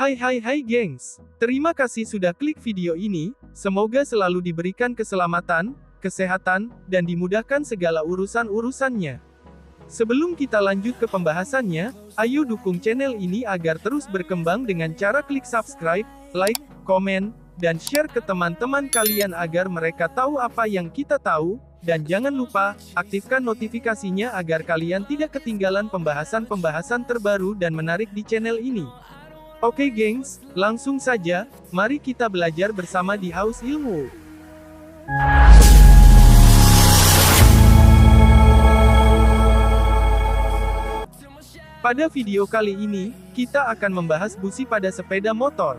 Hai gengs, terima kasih sudah klik video ini, semoga selalu diberikan keselamatan, kesehatan, dan dimudahkan segala urusan-urusannya. Sebelum kita lanjut ke pembahasannya, ayo dukung channel ini agar terus berkembang dengan cara klik subscribe, like, komen, dan share ke teman-teman kalian agar mereka tahu apa yang kita tahu, dan jangan lupa, aktifkan notifikasinya agar kalian tidak ketinggalan pembahasan-pembahasan terbaru dan menarik di channel ini. Oke gengs, langsung saja, mari kita belajar bersama di Haus Ilmu. Pada video kali ini, kita akan membahas busi pada sepeda motor.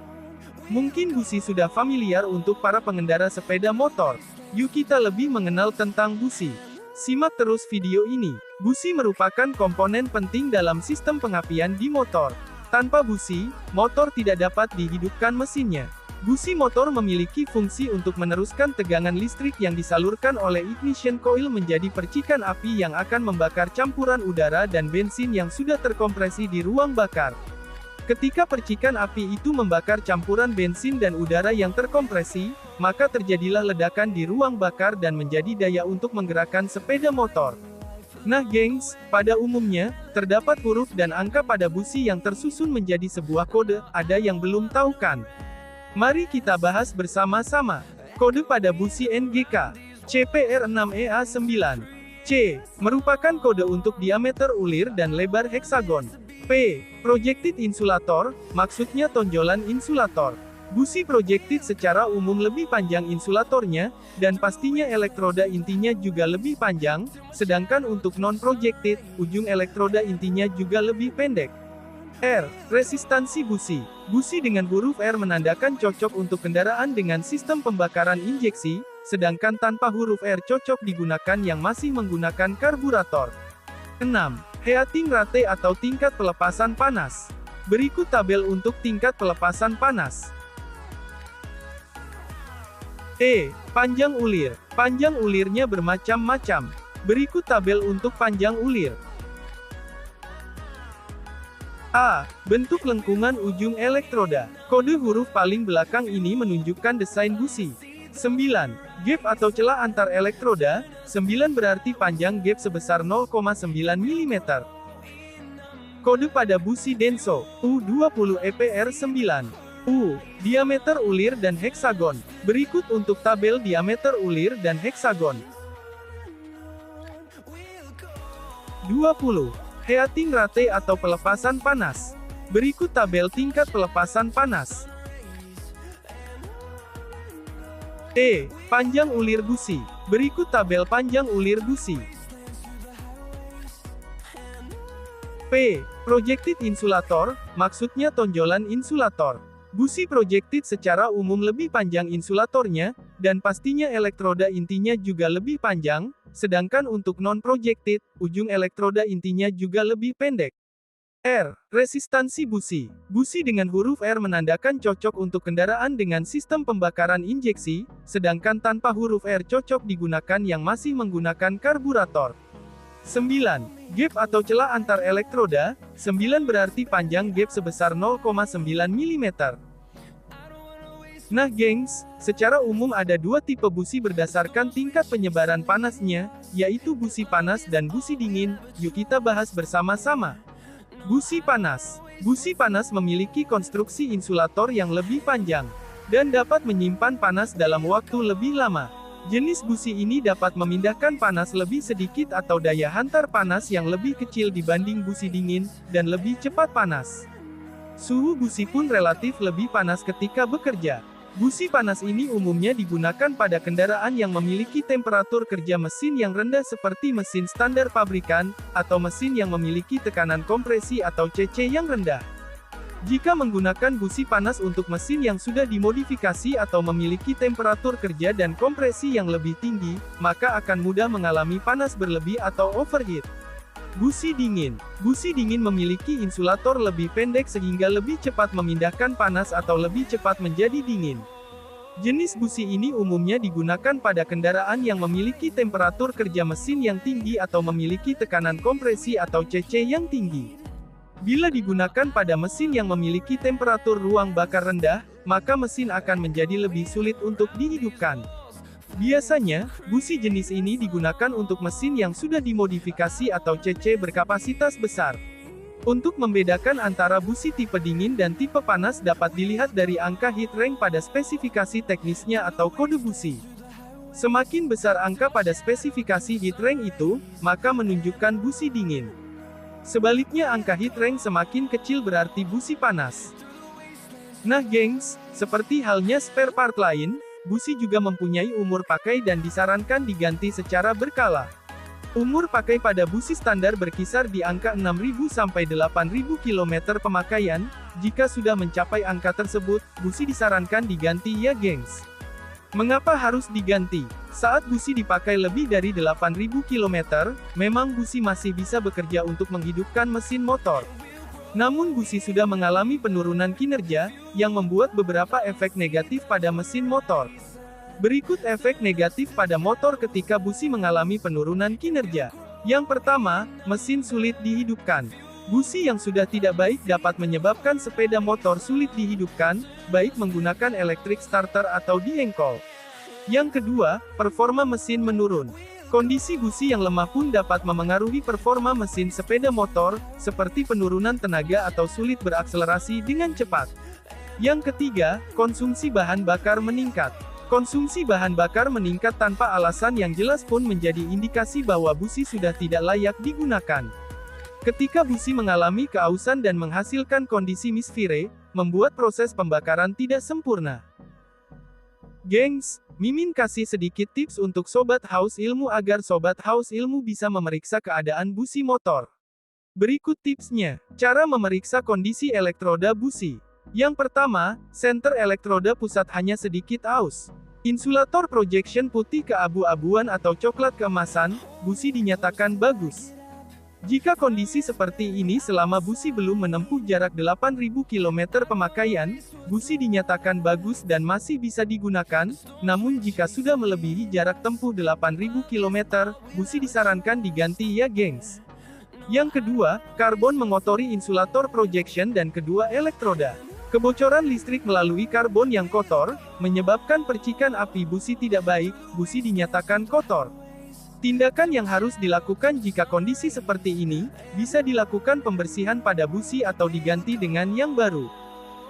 Mungkin busi sudah familiar untuk para pengendara sepeda motor. Yuk kita lebih mengenal tentang busi. Simak terus video ini. Busi merupakan komponen penting dalam sistem pengapian di motor. Tanpa busi, motor tidak dapat dihidupkan mesinnya. Busi motor memiliki fungsi untuk meneruskan tegangan listrik yang disalurkan oleh ignition coil menjadi percikan api yang akan membakar campuran udara dan bensin yang sudah terkompresi di ruang bakar. Ketika percikan api itu membakar campuran bensin dan udara yang terkompresi, maka terjadilah ledakan di ruang bakar dan menjadi daya untuk menggerakkan sepeda motor. Nah gengs, pada umumnya, terdapat huruf dan angka pada busi yang tersusun menjadi sebuah kode, ada yang belum tahu kan? Mari kita bahas bersama-sama. Kode pada busi NGK, CPR6EA9. C, merupakan kode untuk diameter ulir dan lebar heksagon. P, projected insulator, maksudnya tonjolan insulator. Busi projected secara umum lebih panjang insulatornya, dan pastinya elektroda intinya juga lebih panjang, sedangkan untuk non-projected, ujung elektroda intinya juga lebih pendek. R. Resistansi busi. Busi dengan huruf R menandakan cocok untuk kendaraan dengan sistem pembakaran injeksi, sedangkan tanpa huruf R cocok digunakan yang masih menggunakan karburator. 6. Heating rate atau tingkat pelepasan panas. Berikut tabel untuk tingkat pelepasan panas. E. Panjang ulir. Panjang ulirnya bermacam-macam. Berikut tabel untuk panjang ulir. A. Bentuk lengkungan ujung elektroda. Kode huruf paling belakang ini menunjukkan desain busi. 9. Gap atau celah antar elektroda. 9 berarti panjang gap sebesar 0,9 mm. Kode pada busi Denso. U20 EPR9. U. Diameter ulir dan heksagon. Berikut untuk tabel diameter ulir dan heksagon. 20. Heating rate atau pelepasan panas. Berikut tabel tingkat pelepasan panas. E. Panjang ulir busi. Berikut tabel panjang ulir busi. P. Projected insulator, maksudnya tonjolan insulator. Busi projected secara umum lebih panjang insulatornya, dan pastinya elektroda intinya juga lebih panjang, sedangkan untuk non-projected, ujung elektroda intinya juga lebih pendek. R. Resistansi busi. Busi dengan huruf R menandakan cocok untuk kendaraan dengan sistem pembakaran injeksi, sedangkan tanpa huruf R cocok digunakan yang masih menggunakan karburator. 9. Gap atau celah antar elektroda. 9 berarti panjang gap sebesar 0,9 mm. Nah gengs, secara umum ada dua tipe busi berdasarkan tingkat penyebaran panasnya, yaitu busi panas dan busi dingin. Yuk kita bahas bersama-sama. Busi panas. Busi panas memiliki konstruksi insulator yang lebih panjang, dan dapat menyimpan panas dalam waktu lebih lama. Jenis busi ini dapat memindahkan panas lebih sedikit atau daya hantar panas yang lebih kecil dibanding busi dingin, dan lebih cepat panas. Suhu busi pun relatif lebih panas ketika bekerja. Busi panas ini umumnya digunakan pada kendaraan yang memiliki temperatur kerja mesin yang rendah seperti mesin standar pabrikan, atau mesin yang memiliki tekanan kompresi atau CC yang rendah. Jika menggunakan busi panas untuk mesin yang sudah dimodifikasi atau memiliki temperatur kerja dan kompresi yang lebih tinggi, maka akan mudah mengalami panas berlebih atau overheat. Busi dingin. Busi dingin memiliki insulator lebih pendek sehingga lebih cepat memindahkan panas atau lebih cepat menjadi dingin. Jenis busi ini umumnya digunakan pada kendaraan yang memiliki temperatur kerja mesin yang tinggi atau memiliki tekanan kompresi atau CC yang tinggi. Bila digunakan pada mesin yang memiliki temperatur ruang bakar rendah, maka mesin akan menjadi lebih sulit untuk dihidupkan. Biasanya, busi jenis ini digunakan untuk mesin yang sudah dimodifikasi atau CC berkapasitas besar. Untuk membedakan antara busi tipe dingin dan tipe panas dapat dilihat dari angka heat rank pada spesifikasi teknisnya atau kode busi. Semakin besar angka pada spesifikasi heat rank itu, maka menunjukkan busi dingin. Sebaliknya angka heat rank semakin kecil berarti busi panas. Nah gengs, seperti halnya spare part lain, busi juga mempunyai umur pakai dan disarankan diganti secara berkala. Umur pakai pada busi standar berkisar di angka 6.000 sampai 8.000 km pemakaian. Jika sudah mencapai angka tersebut, busi disarankan diganti ya gengs. Mengapa harus diganti? Saat busi dipakai lebih dari 8.000 km, memang busi masih bisa bekerja untuk menghidupkan mesin motor. Namun busi sudah mengalami penurunan kinerja, yang membuat beberapa efek negatif pada mesin motor. Berikut efek negatif pada motor ketika busi mengalami penurunan kinerja. Yang pertama, mesin sulit dihidupkan. Busi yang sudah tidak baik dapat menyebabkan sepeda motor sulit dihidupkan, baik menggunakan electric starter atau diengkol. Yang kedua, performa mesin menurun. Kondisi busi yang lemah pun dapat memengaruhi performa mesin sepeda motor, seperti penurunan tenaga atau sulit berakselerasi dengan cepat. Yang ketiga, konsumsi bahan bakar meningkat. Konsumsi bahan bakar meningkat tanpa alasan yang jelas pun menjadi indikasi bahwa busi sudah tidak layak digunakan. Ketika busi mengalami keausan dan menghasilkan kondisi misfire, membuat proses pembakaran tidak sempurna. Gengs, Mimin kasih sedikit tips untuk Sobat Haus Ilmu agar Sobat Haus Ilmu bisa memeriksa keadaan busi motor. Berikut tipsnya. Cara memeriksa kondisi elektroda busi. Yang pertama, senter elektroda pusat hanya sedikit aus. Insulator projection putih keabu-abuan atau coklat keemasan, busi dinyatakan bagus. Jika kondisi seperti ini selama busi belum menempuh jarak 8.000 km pemakaian, busi dinyatakan bagus dan masih bisa digunakan, namun jika sudah melebihi jarak tempuh 8.000 km, busi disarankan diganti ya gengs. Yang kedua, karbon mengotori insulator projection dan kedua elektroda. Kebocoran listrik melalui karbon yang kotor, menyebabkan percikan api busi tidak baik, busi dinyatakan kotor. Tindakan yang harus dilakukan jika kondisi seperti ini, bisa dilakukan pembersihan pada busi atau diganti dengan yang baru.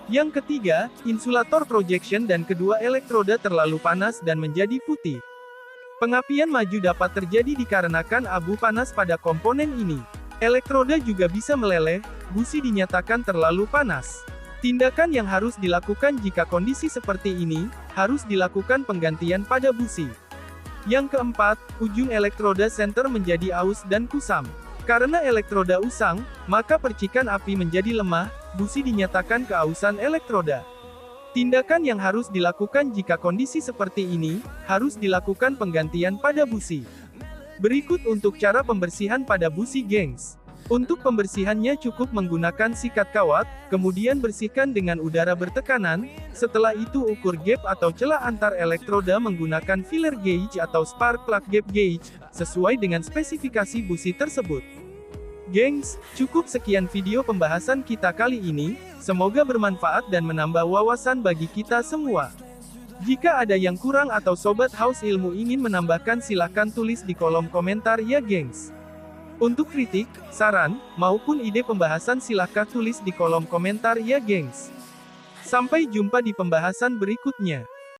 Yang ketiga, insulator projection dan kedua elektroda terlalu panas dan menjadi putih. Pengapian maju dapat terjadi dikarenakan abu panas pada komponen ini. Elektroda juga bisa meleleh, busi dinyatakan terlalu panas. Tindakan yang harus dilakukan jika kondisi seperti ini, harus dilakukan penggantian pada busi. Yang keempat, ujung elektroda senter menjadi aus dan kusam. Karena elektroda usang, maka percikan api menjadi lemah, busi dinyatakan keausan elektroda. Tindakan yang harus dilakukan jika kondisi seperti ini, harus dilakukan penggantian pada busi. Berikut untuk cara pembersihan pada busi gengs. Untuk pembersihannya cukup menggunakan sikat kawat, kemudian bersihkan dengan udara bertekanan, setelah itu ukur gap atau celah antar elektroda menggunakan filler gauge atau spark plug gap gauge, sesuai dengan spesifikasi busi tersebut. Gengs, cukup sekian video pembahasan kita kali ini, semoga bermanfaat dan menambah wawasan bagi kita semua. Jika ada yang kurang atau Sobat Haus Ilmu ingin menambahkan silahkan tulis di kolom komentar ya gengs. Untuk kritik, saran, maupun ide pembahasan silahkan tulis di kolom komentar ya gengs. Sampai jumpa di pembahasan berikutnya.